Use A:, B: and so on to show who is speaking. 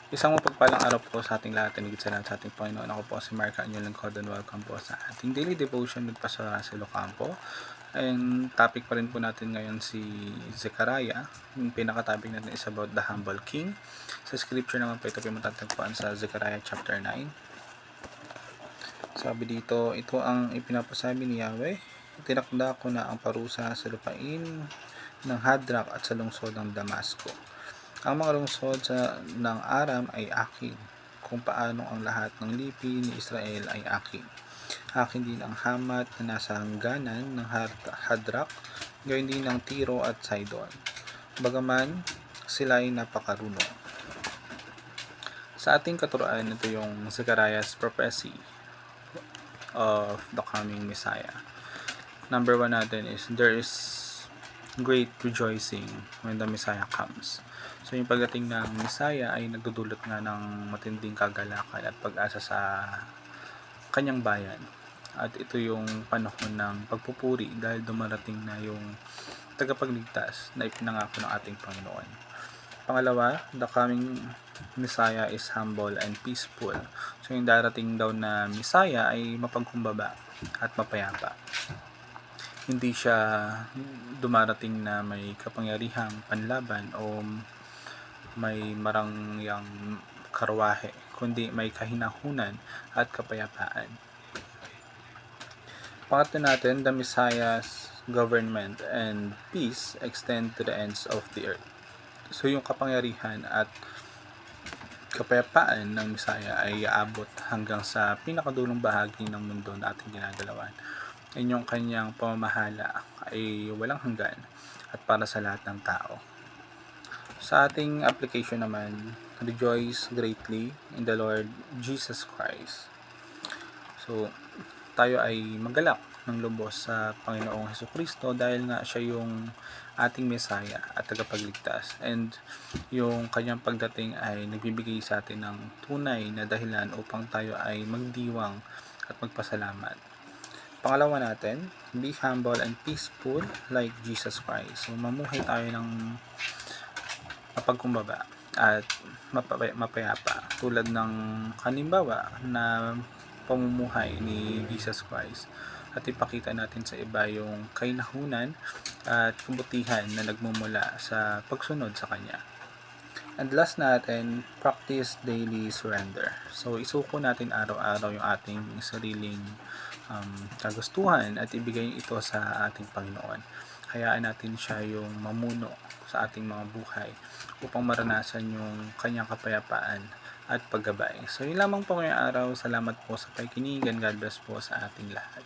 A: Isang mapagpalang araw po sa ating lahat, higit sa lahat sa ating Panginoon. Ako po si Mark, inyong lingkod, and welcome po sa ating daily devotion with Pastor Russell Ocampo. And topic pa rin po natin ngayon si Zechariah. Yung pinaka-topic natin is about the humble king. Sa scripture naman po ito po matatagpuan sa Zechariah chapter 9. Sabi dito, ito ang ipinapasabi ni Yahweh. Tinakda ko na ang parusa sa lupain ng Hadrak at sa lungsod ng Damasco. Ang mga lungsod ng Aram ay akin, kung paano ang lahat ng lipi ni Israel ay akin. Akin din ang Hamat na nasa hangganan ng Hadrak, gayon din ng Tiro at Sidon, bagaman sila ay napakarunong. Sa ating katuruan, ito yung Zechariah's prophecy of the coming Messiah. Number 1 natin is, there is great rejoicing when the Messiah comes. So yung pagdating ng Messiah ay nagdudulot nga ng matinding kagalakan at pag-asa sa kanyang bayan. At ito yung panahon ng pagpupuri dahil dumarating na yung tagapagligtas na ipinangako ng ating Panginoon. Pangalawa, the coming Messiah is humble and peaceful. So yung darating daw na Messiah ay mapagkumbaba at mapayapa. Hindi siya dumarating na may kapangyarihang panlaban o may marangyang karwahe, kundi may kahinahunan at kapayapaan. Pangatlo natin, the Messiah's government and peace extend to the ends of the earth. So yung kapangyarihan at kapayapaan ng Messiah ay aabot hanggang sa pinakadulong bahagi ng mundo na ating ginagalawan. Yung kanyang pamamahala ay walang hanggan at para sa lahat ng tao. Sa ating application naman, rejoice greatly in the Lord Jesus Christ. So, tayo ay magalak ng lubos sa Panginoong Hesukristo dahil nga siya yung ating Messiah at tagapagligtas. And yung kanyang pagdating ay nagbibigay sa atin ng tunay na dahilan upang tayo ay magdiwang at magpasalamat. Pangalawa natin, be humble and peaceful like Jesus Christ. So, mamuhay tayo ng mapagkumbaba at mapayapa. Tulad ng halimbawa na pamumuhay ni Jesus Christ. At ipakita natin sa iba yung kainahunan at kabutihan na nagmumula sa pagsunod sa Kanya. And last natin, practice daily surrender. So, isuko natin araw-araw yung ating sariling kagustuhan at ibigay ito sa ating Panginoon. Hayaan natin siya yung mamuno sa ating mga buhay upang maranasan yung kanyang kapayapaan at paggabay. So, yun lamang po ngayong araw. Salamat po sa pakikinig and God bless po sa ating lahat.